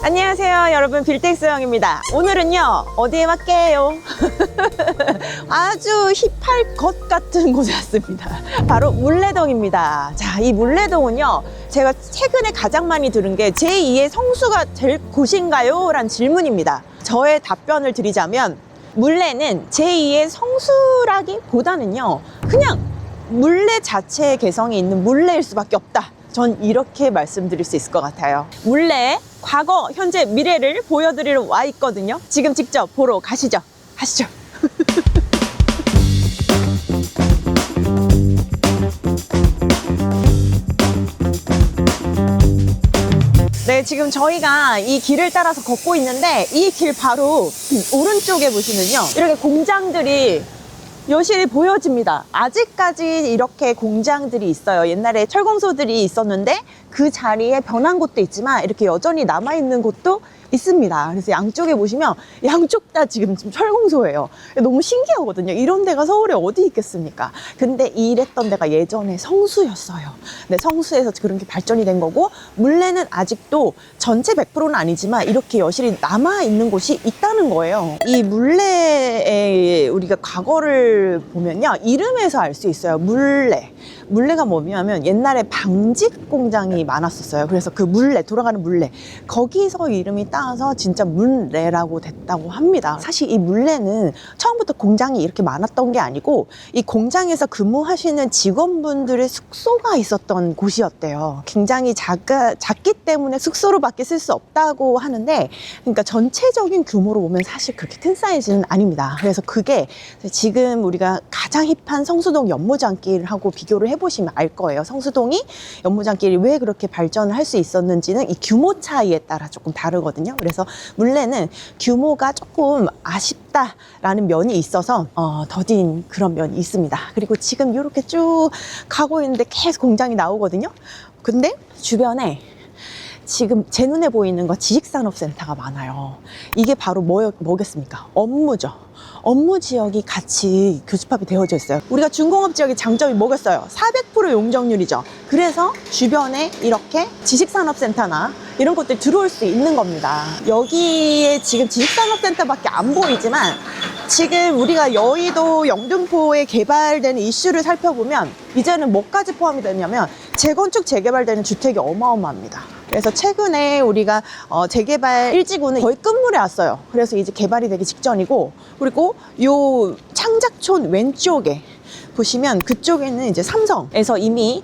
안녕하세요 여러분, 빌텍스영입니다. 오늘은요 어디에 왔게요? 아주 힙할 것 같은 곳에 왔습니다. 바로 물레동입니다. 자, 이 물레동은요 제가 최근에 가장 많이 들은 게 제2의 성수가 될 곳인가요? 라는 질문입니다. 저의 답변을 드리자면 물레는 제2의 성수라기보다는요 그냥 물레 자체의 개성이 있는 물레일 수밖에 없다. 전 이렇게 말씀드릴 수 있을 것 같아요. 물레 과거, 현재, 미래를 보여드리러 와 있거든요. 지금 직접 보러 가시죠. 가시죠. 네, 지금 저희가 이 길을 따라서 걷고 있는데 이 길 바로 오른쪽에 보시면요 이렇게 공장들이 여실히 보여집니다. 아직까지 이렇게 공장들이 있어요. 옛날에 철공소들이 있었는데 그 자리에 변한 곳도 있지만 이렇게 여전히 남아있는 곳도 있습니다. 그래서 양쪽에 보시면 양쪽 다 지금 철공소예요. 너무 신기하거든요. 이런 데가 서울에 어디 있겠습니까? 근데 이랬던 데가 예전에 성수였어요. 네, 성수에서 그런 게 발전이 된 거고, 물레는 아직도 전체 100%는 아니지만 이렇게 여실히 남아있는 곳이 있다는 거예요. 이 물레의 우리가 과거를 보면요 이름에서 알 수 있어요. 물레가 뭐냐면 옛날에 방직 공장이 많았었어요. 그래서 그 물레, 돌아가는 물레, 거기서 이름이 따서 진짜 물레라고 됐다고 합니다. 사실 이 물레는 처음부터 공장이 이렇게 많았던 게 아니고 이 공장에서 근무하시는 직원분들의 숙소가 있었던 곳이었대요. 굉장히 작기 때문에 숙소로밖에 쓸 수 없다고 하는데, 그러니까 전체적인 규모로 보면 사실 그렇게 큰 사이즈는 아닙니다. 그래서 그게 지금 우리가 가장 힙한 성수동 연무장길하고 비교를 해보시면 알 거예요. 성수동이 연무장길이 왜 그렇게 발전을 할 수 있었는지는 이 규모 차이에 따라 조금 다르거든요. 그래서 물레는 규모가 조금 아쉽다라는 면이 있어서 더딘 그런 면이 있습니다. 그리고 지금 이렇게 쭉 가고 있는데 계속 공장이 나오거든요. 근데 주변에 지금 제 눈에 보이는 거 지식산업센터가 많아요. 이게 바로 뭐겠습니까? 업무죠. 업무 지역이 같이 교집합이 되어져 있어요. 우리가 중공업 지역의 장점이 뭐겠어요? 400% 용적률이죠. 그래서 주변에 이렇게 지식산업센터나 이런 것들이 들어올 수 있는 겁니다. 여기에 지금 지식산업센터밖에 안 보이지만 지금 우리가 여의도 영등포에 개발되는 이슈를 살펴보면 이제는 뭐까지 포함이 되냐면 재건축 재개발되는 주택이 어마어마합니다. 그래서 최근에 우리가 재개발 1지구는 거의 끝물에 왔어요. 그래서 이제 개발이 되기 직전이고, 그리고 요 창작촌 왼쪽에 보시면 그쪽에는 이제 삼성에서 이미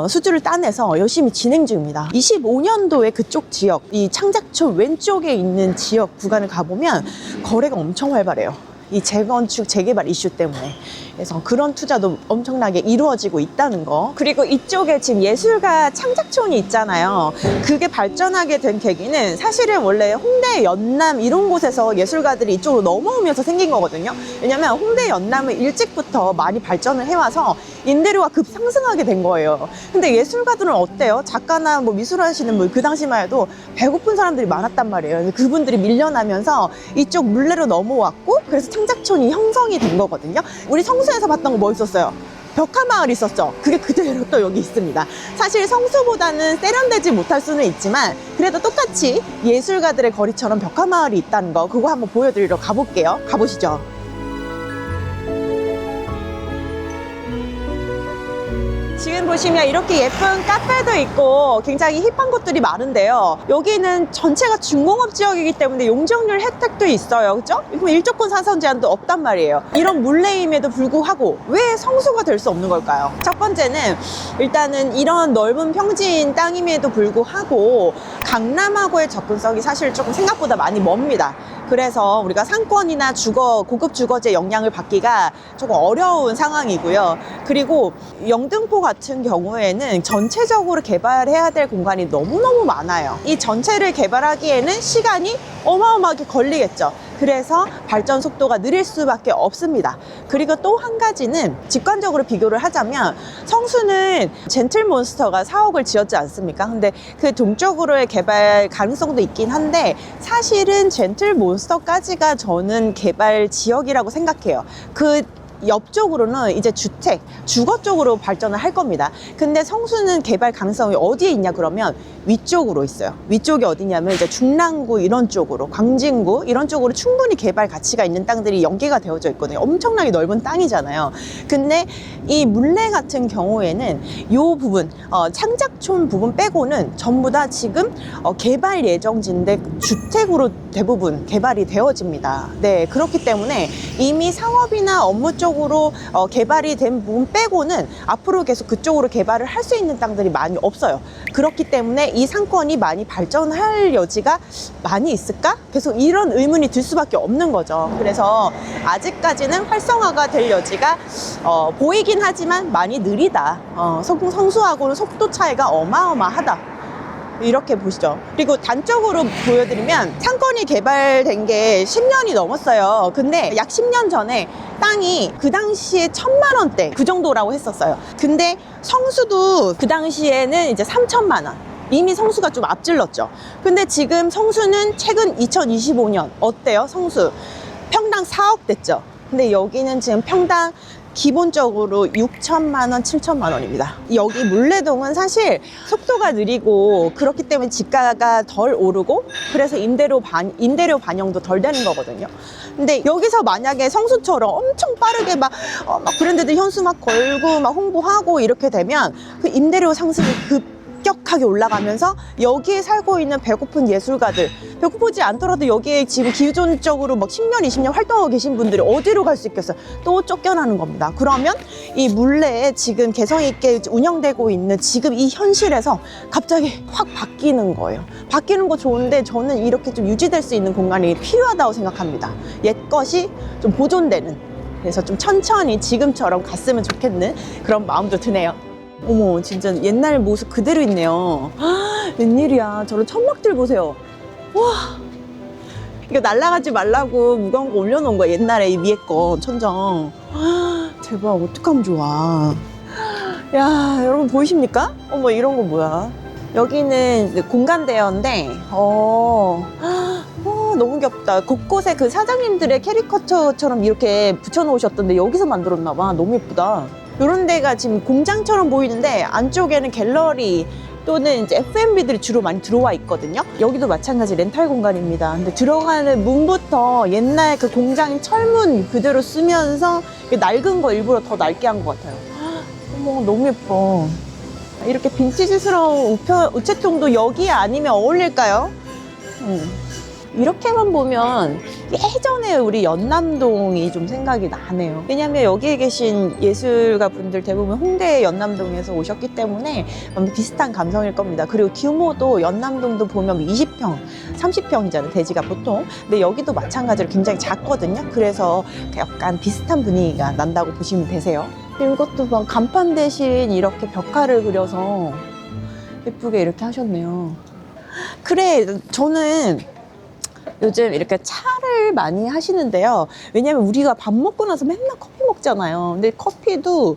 수주를 따내서 열심히 진행 중입니다. 25년도에 그쪽 지역, 이 창작촌 왼쪽에 있는 지역 구간을 가보면 거래가 엄청 활발해요. 이 재건축 재개발 이슈 때문에. 그래서 그런 투자도 엄청나게 이루어지고 있다는 거. 그리고 이쪽에 지금 예술가 창작촌이 있잖아요. 그게 발전하게 된 계기는 사실은 원래 홍대, 연남 이런 곳에서 예술가들이 이쪽으로 넘어오면서 생긴 거거든요. 왜냐면 홍대, 연남은 일찍부터 많이 발전을 해와서 임대료가 급상승하게 된 거예요. 근데 예술가들은 어때요? 작가나 뭐 미술하시는 분, 그 당시만 해도 배고픈 사람들이 많았단 말이에요. 그분들이 밀려나면서 이쪽 물레로 넘어왔고, 그래서 창작촌이 형성이 된 거거든요. 우리 성수에서 봤던 거 뭐 있었어요? 벽화마을 있었죠. 그게 그대로 또 여기 있습니다. 사실 성수보다는 세련되지 못할 수는 있지만 그래도 똑같이 예술가들의 거리처럼 벽화마을이 있다는 거, 그거 한번 보여드리러 가볼게요. 가보시죠. 지금 보시면 이렇게 예쁜 카페도 있고 굉장히 힙한 곳들이 많은데요. 여기는 전체가 중공업 지역이기 때문에 용적률 혜택도 있어요. 그죠? 그럼 일조권 사선 제한도 없단 말이에요. 이런 물레임에도 불구하고 왜 성수가 될 수 없는 걸까요? 첫 번째는 일단은 이런 넓은 평지인 땅임에도 불구하고 강남하고의 접근성이 사실 조금 생각보다 많이 멉니다. 그래서 우리가 상권이나 고급 주거지의 영향을 받기가 조금 어려운 상황이고요. 그리고 영등포 같은 경우에는 전체적으로 개발해야 될 공간이 너무너무 많아요. 이 전체를 개발하기에는 시간이 어마어마하게 걸리겠죠. 그래서 발전 속도가 느릴 수밖에 없습니다. 그리고 또 한 가지는 직관적으로 비교를 하자면 성수는 젠틀몬스터가 4억을 지었지 않습니까? 근데 그 동쪽으로의 개발 가능성도 있긴 한데 사실은 젠틀몬스터까지가 저는 개발 지역이라고 생각해요. 그 옆쪽으로는 이제 주거 쪽으로 발전을 할 겁니다. 근데 성수는 개발 가능성이 어디에 있냐 그러면 위쪽으로 있어요. 위쪽이 어디냐면 이제 중랑구 이런 쪽으로, 광진구 이런 쪽으로 충분히 개발 가치가 있는 땅들이 연계가 되어져 있거든요. 엄청나게 넓은 땅이잖아요. 근데 이 물레 같은 경우에는 이 부분, 창작촌 부분 빼고는 전부 다 지금 개발 예정지인데 주택으로 대부분 개발이 되어집니다. 네, 그렇기 때문에 이미 상업이나 업무 쪽으로 개발이 된 부분 빼고는 앞으로 계속 그쪽으로 개발을 할 수 있는 땅들이 많이 없어요. 그렇기 때문에 이 상권이 많이 발전할 여지가 많이 있을까? 계속 이런 의문이 들 수밖에 없는 거죠. 그래서 아직까지는 활성화가 될 여지가 보이긴 하지만 많이 느리다. 성수하고는 속도 차이가 어마어마하다. 이렇게 보시죠. 그리고 단적으로 보여드리면 상권이 개발된 게 10년이 넘었어요. 근데 약 10년 전에 땅이 그 당시에 1,000만 원대 그 정도라고 했었어요. 근데 성수도 그 당시에는 이제 3,000만 원. 이미 성수가 좀 앞질렀죠. 근데 지금 성수는 최근 2025년 어때요? 성수 평당 4억 됐죠. 근데 여기는 지금 평당 기본적으로 6천만 원, 7천만 원입니다. 여기 물레동은 사실 속도가 느리고 그렇기 때문에 지가가 덜 오르고 그래서 임대료 반영도 덜 되는 거거든요. 근데 여기서 만약에 성수처럼 엄청 빠르게 막 브랜드들 현수 막 걸고 막 홍보하고 이렇게 되면 그 임대료 상승이 급격하게 올라가면서 여기에 살고 있는 배고픈 예술가들, 배고프지 않더라도 여기에 지금 기존적으로 막 10년, 20년 활동하고 계신 분들이 어디로 갈 수 있겠어요? 또 쫓겨나는 겁니다. 그러면 이 물레에 지금 개성 있게 운영되고 있는 지금 이 현실에서 갑자기 확 바뀌는 거예요. 바뀌는 거 좋은데 저는 이렇게 좀 유지될 수 있는 공간이 필요하다고 생각합니다. 옛 것이 좀 보존되는, 그래서 좀 천천히 지금처럼 갔으면 좋겠는 그런 마음도 드네요. 어머, 진짜 옛날 모습 그대로 있네요. 웬일이야. 저런 천막들 보세요. 와, 이거 날아가지 말라고 무거운 거 올려놓은 거야. 옛날에 이 위에 거 천정. 대박, 어떡하면 좋아. 야, 여러분 보이십니까? 어머, 이런 거 뭐야. 여기는 공간 대여인데 너무 귀엽다. 곳곳에 그 사장님들의 캐리커처처럼 이렇게 붙여놓으셨던데 여기서 만들었나 봐. 너무 예쁘다. 이런 데가 지금 공장처럼 보이는데 안쪽에는 갤러리 또는 이제 F&B들이 주로 많이 들어와 있거든요. 여기도 마찬가지 렌탈 공간입니다. 근데 들어가는 문부터 옛날 그 공장인 철문 그대로 쓰면서 낡은 거 일부러 더 낡게 한 것 같아요. 어머, 너무 예뻐. 이렇게 빈티지스러운 우체통도 여기에 아니면 어울릴까요? 이렇게만 보면 예전에 우리 연남동이 좀 생각이 나네요. 왜냐면 여기에 계신 예술가 분들 대부분 홍대 연남동에서 오셨기 때문에 비슷한 감성일 겁니다. 그리고 규모도 연남동도 보면 20평, 30평이잖아요. 대지가 보통. 근데 여기도 마찬가지로 굉장히 작거든요. 그래서 약간 비슷한 분위기가 난다고 보시면 되세요. 이것도 막 간판 대신 이렇게 벽화를 그려서 예쁘게 이렇게 하셨네요. 그래, 저는 요즘 이렇게 차를 많이 하시는데요. 왜냐면 우리가 밥 먹고 나서 맨날 커피 먹잖아요. 근데 커피도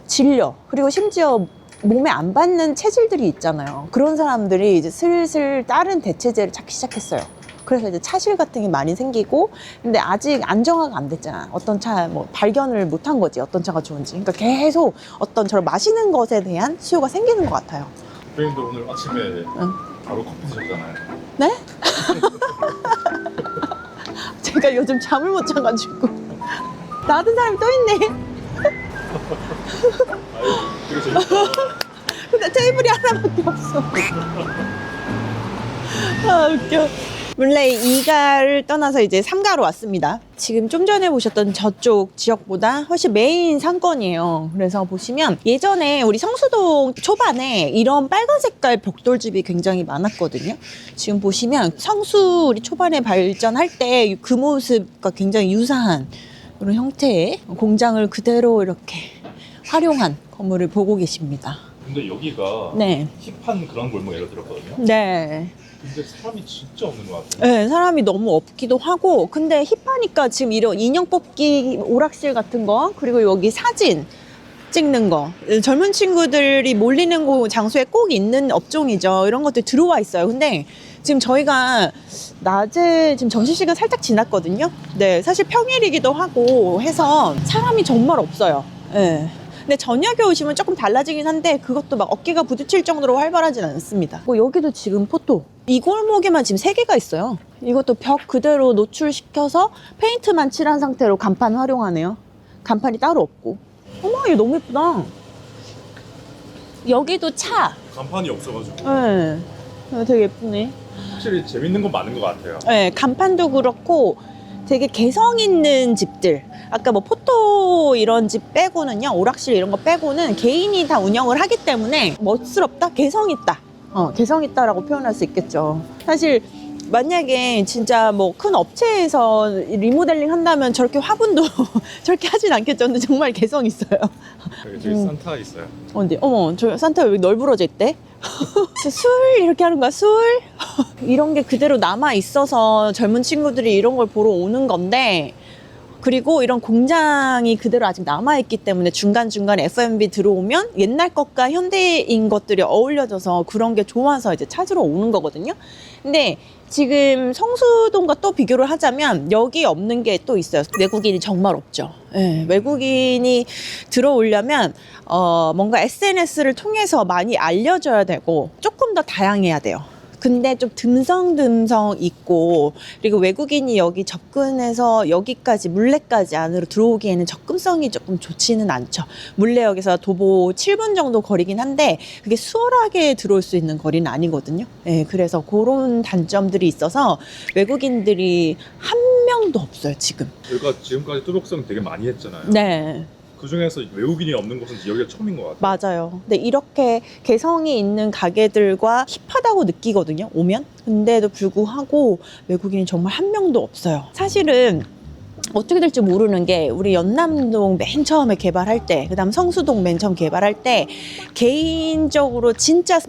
질려. 그리고 심지어 몸에 안 받는 체질들이 있잖아요. 그런 사람들이 이제 슬슬 다른 대체제를 찾기 시작했어요. 그래서 이제 차실 같은 게 많이 생기고, 근데 아직 안정화가 안 됐잖아. 어떤 차 발견을 못 한 거지. 어떤 차가 좋은지. 그러니까 계속 어떤 저런 마시는 것에 대한 수요가 생기는 것 같아요. 선생님도 오늘 아침에 바로 커피 드셨잖아요. 네? 제가 요즘 잠을 못 자가지고 나든 사람이 또 있네. 아유, 되게 재밌다. 근데 테이블이 하나밖에 없어. 아, 웃겨. 물레 2가를 떠나서 이제 3가로 왔습니다. 지금 좀 전에 보셨던 저쪽 지역보다 훨씬 메인 상권이에요. 그래서 보시면 예전에 우리 성수동 초반에 이런 빨간 색깔 벽돌집이 굉장히 많았거든요. 지금 보시면 성수 우리 초반에 발전할 때 그 모습과 굉장히 유사한 그런 형태의 공장을 그대로 이렇게 활용한 건물을 보고 계십니다. 근데 여기가 네. 힙한 그런 골목 예를 들었거든요. 네. 근데 사람이 진짜 없는 것 같아요. 네, 사람이 너무 없기도 하고, 근데 힙하니까 지금 이런 인형 뽑기 오락실 같은 거, 그리고 여기 사진 찍는 거, 젊은 친구들이 몰리는 장소에 꼭 있는 업종이죠. 이런 것들 들어와 있어요. 근데 지금 저희가 낮에 지금 점심시간 살짝 지났거든요. 네, 사실 평일이기도 하고 해서 사람이 정말 없어요. 네. 근데 저녁에 오시면 조금 달라지긴 한데 그것도 막 어깨가 부딪힐 정도로 활발하진 않습니다. 여기도 지금 포토. 이 골목에만 지금 3개가 있어요. 이것도 벽 그대로 노출시켜서 페인트만 칠한 상태로 간판 활용하네요. 간판이 따로 없고. 어머, 이거 너무 예쁘다. 여기도 차. 간판이 없어가지고 네. 되게 예쁘네. 확실히 재밌는 건 많은 것 같아요. 네, 간판도 그렇고 되게 개성 있는 집들. 아까 뭐 포토 이런 집 빼고는요, 오락실 이런 거 빼고는 개인이 다 운영을 하기 때문에 멋스럽다? 개성 있다. 개성 있다라고 표현할 수 있겠죠. 사실 만약에 진짜 뭐 큰 업체에서 리모델링 한다면 저렇게 화분도 저렇게 하진 않겠죠. 근데 정말 개성 있어요. 저기 산타 있어요. 어디? 어머, 저 산타 여기 널브러져 있대. 술 이렇게 하는 거야, 술? 이런 게 그대로 남아 있어서 젊은 친구들이 이런 걸 보러 오는 건데, 그리고 이런 공장이 그대로 아직 남아있기 때문에 중간중간 F&B 들어오면 옛날 것과 현대인 것들이 어울려져서 그런 게 좋아서 이제 찾으러 오는 거거든요. 근데 지금 성수동과 또 비교를 하자면 여기 없는 게 또 있어요. 외국인이 정말 없죠. 네, 외국인이 들어오려면 뭔가 SNS를 통해서 많이 알려줘야 되고 조금 더 다양해야 돼요. 근데 좀 듬성듬성 있고, 그리고 외국인이 여기 접근해서 여기까지 물레까지 안으로 들어오기에는 접근성이 조금 좋지는 않죠. 물레역에서 도보 7분 정도 거리긴 한데 그게 수월하게 들어올 수 있는 거리는 아니거든요. 네, 그래서 그런 단점들이 있어서 외국인들이 한 명도 없어요, 지금. 저희가 지금까지 뚜벅성 되게 많이 했잖아요. 네. 그 중에서 외국인이 없는 곳은 여기가 처음인 것 같아요. 맞아요. 근데 이렇게 개성이 있는 가게들과 힙하다고 느끼거든요, 오면. 근데도 불구하고 외국인이 정말 한 명도 없어요. 사실은 어떻게 될지 모르는 게, 우리 연남동 맨 처음에 개발할 때, 그 다음 성수동 맨 처음 개발할 때, 개인적으로 진짜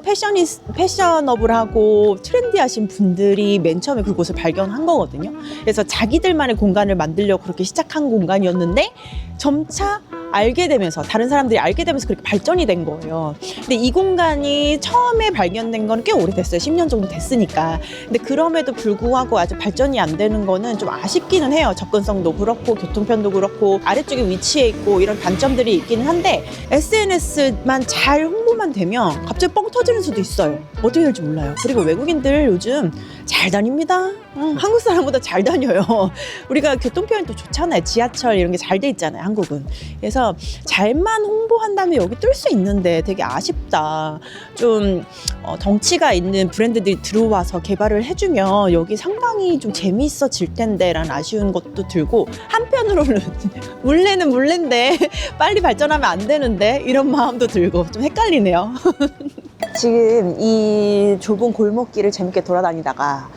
패셔너블하고 트렌디하신 분들이 맨 처음에 그곳을 발견한 거거든요. 그래서 자기들만의 공간을 만들려고 그렇게 시작한 공간이었는데 점차 알게 되면서, 다른 사람들이 알게 되면서 그렇게 발전이 된 거예요. 근데 이 공간이 처음에 발견된 건 꽤 오래됐어요. 10년 정도 됐으니까. 근데 그럼에도 불구하고 아직 발전이 안 되는 거는 좀 아쉽기는 해요. 접근성도 그렇고 교통편도 그렇고 아래쪽에 위치해 있고 이런 단점들이 있기는 한데, SNS만 잘 홍보만 되면 갑자기 뻥 터지는 수도 있어요. 어떻게 될지 몰라요. 그리고 외국인들 요즘 잘 다닙니다. 한국 사람보다 잘 다녀요. 우리가 교통편이 또 좋잖아요. 지하철 이런 게 잘 돼 있잖아요, 한국은. 그래서 잘만 홍보한다면 여기 뜰 수 있는데 되게 아쉽다. 좀 덩치가 있는 브랜드들이 들어와서 개발을 해주면 여기 상당히 좀 재미있어질 텐데 라는 아쉬운 것도 들고, 한편으로는 물레는 물레인데 빨리 발전하면 안 되는데 이런 마음도 들고 좀 헷갈리네요. 지금 이 좁은 골목길을 재밌게 돌아다니다가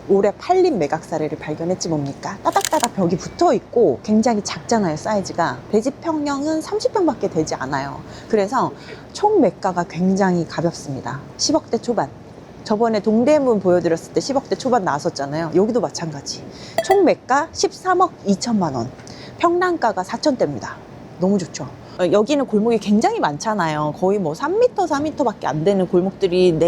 올해 팔린 매각사례를 발견했지 뭡니까? 따닥따닥 벽이 붙어 있고 굉장히 작잖아요, 사이즈가. 대지 평형은 30평밖에 되지 않아요. 그래서 총 매가가 굉장히 가볍습니다. 10억대 초반. 저번에 동대문 보여드렸을 때 10억대 초반 나왔었잖아요. 여기도 마찬가지. 총 매가 13억 2천만 원. 평당가가 4천대입니다. 너무 좋죠. 여기는 골목이 굉장히 많잖아요. 거의 뭐 3m, 4m밖에 안 되는 골목들이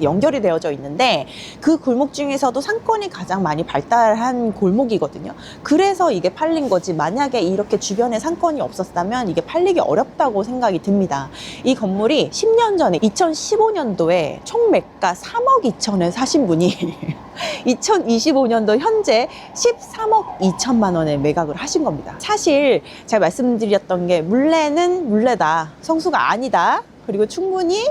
연결이 되어져 있는데, 그 골목 중에서도 상권이 가장 많이 발달한 골목이거든요. 그래서 이게 팔린 거지, 만약에 이렇게 주변에 상권이 없었다면 이게 팔리기 어렵다고 생각이 듭니다. 이 건물이 10년 전에 2015년도에 총 매가 3억 2천에 사신 분이 2025년도 현재 13억 2천만 원에 매각을 하신 겁니다. 사실 제가 말씀드렸던 게, 물레는 물레다, 성수가 아니다, 그리고 충분히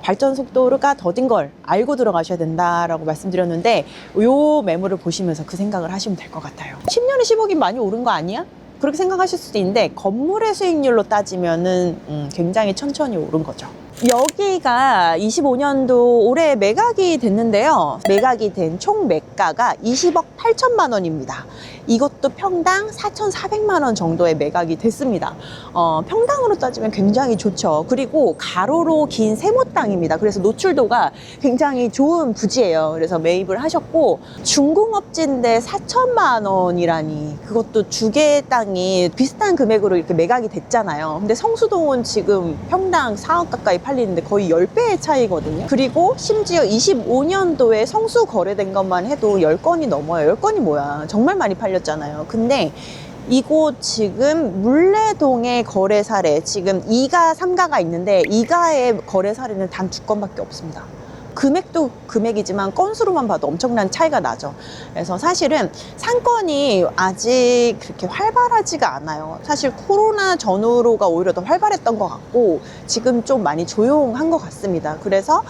발전 속도가 더딘 걸 알고 들어가셔야 된다라고 말씀드렸는데, 요 매물을 보시면서 그 생각을 하시면 될 것 같아요. 10년에 10억이 많이 오른 거 아니야? 그렇게 생각하실 수도 있는데, 건물의 수익률로 따지면은 굉장히 천천히 오른 거죠. 여기가 25년도 올해 매각이 됐는데요. 매각이 된 총 매가가 20억 8천만 원입니다. 이것도 평당 4,400만 원 정도의 매각이 됐습니다. 평당으로 따지면 굉장히 좋죠. 그리고 가로로 긴 세모 땅입니다. 그래서 노출도가 굉장히 좋은 부지예요. 그래서 매입을 하셨고, 중공업지인데 4천만 원이라니, 그것도 두 개의 땅이 비슷한 금액으로 이렇게 매각이 됐잖아요. 근데 성수동은 지금 평당 4억 가까이 팔리는데 거의 10배의 차이거든요. 그리고 심지어 25년도에 성수 거래된 것만 해도 10건이 넘어요. 10건이 뭐야, 정말 많이 팔렸잖아요. 근데 이곳 지금 물레동의 거래 사례, 지금 2가, 3가가 있는데 2가의 거래 사례는 단 2건밖에 없습니다. 금액도 금액이지만 건수로만 봐도 엄청난 차이가 나죠. 그래서 사실은 상권이 아직 그렇게 활발하지가 않아요. 사실 코로나 전후로가 오히려 더 활발했던 것 같고 지금 좀 많이 조용한 것 같습니다. 그래서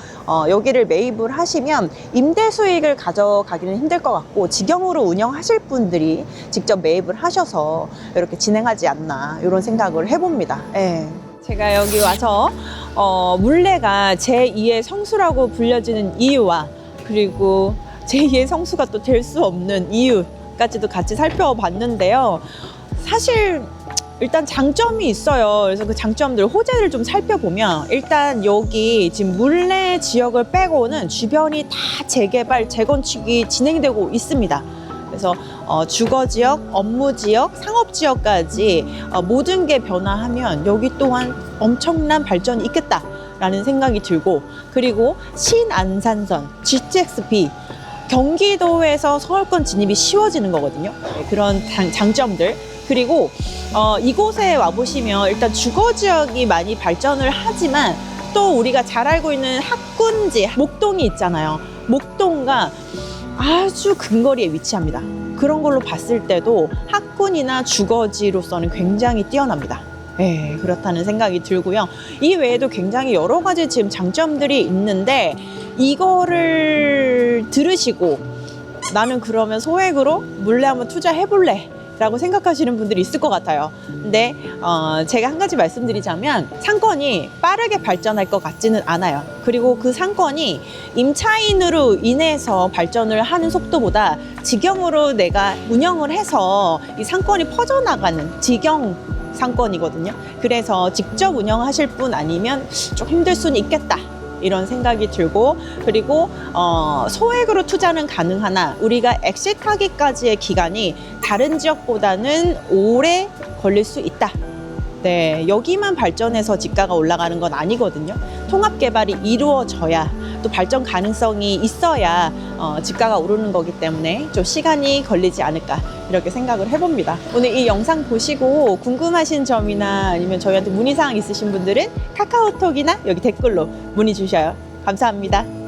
여기를 매입을 하시면 임대 수익을 가져가기는 힘들 것 같고 직영으로 운영하실 분들이 직접 매입을 하셔서 이렇게 진행하지 않나 이런 생각을 해봅니다. 예. 제가 여기 와서 물레가 제2의 성수라고 불려지는 이유와 그리고 제2의 성수가 또 될 수 없는 이유까지도 같이 살펴봤는데요. 사실 일단 장점이 있어요. 그래서 그 장점들 호재를 좀 살펴보면 일단 여기 지금 물레 지역을 빼고는 주변이 다 재개발, 재건축이 진행되고 있습니다. 그래서 주거지역, 업무지역, 상업지역까지 모든 게 변화하면 여기 또한 엄청난 발전이 있겠다라는 생각이 들고 그리고 신안산선, GTX-B 경기도에서 서울권 진입이 쉬워지는 거거든요. 네, 그런 장점들 그리고 이곳에 와보시면 일단 주거지역이 많이 발전을 하지만 또 우리가 잘 알고 있는 학군지 목동이 있잖아요. 목동과 아주 근거리에 위치합니다. 그런 걸로 봤을 때도 학군이나 주거지로서는 굉장히 뛰어납니다. 네, 그렇다는 생각이 들고요. 이 외에도 굉장히 여러 가지 지금 장점들이 있는데 이거를 들으시고 나는 그러면 소액으로 물레 한번 투자해볼래 라고 생각하시는 분들이 있을 것 같아요. 근데 제가 한 가지 말씀드리자면 상권이 빠르게 발전할 것 같지는 않아요. 그리고 그 상권이 임차인으로 인해서 발전을 하는 속도보다 직영으로 내가 운영을 해서 이 상권이 퍼져나가는 직영 상권이거든요. 그래서 직접 운영하실 분 아니면 좀 힘들 수는 있겠다. 이런 생각이 들고 그리고 소액으로 투자는 가능하나 우리가 엑시트하기까지의 기간이 다른 지역보다는 오래 걸릴 수 있다. 네, 여기만 발전해서 집가가 올라가는 건 아니거든요. 통합 개발이 이루어져야 또 발전 가능성이 있어야 집가가 오르는 거기 때문에 좀 시간이 걸리지 않을까 이렇게 생각을 해봅니다. 오늘 이 영상 보시고 궁금하신 점이나 아니면 저희한테 문의사항 있으신 분들은 카카오톡이나 여기 댓글로 문의 주셔요. 감사합니다.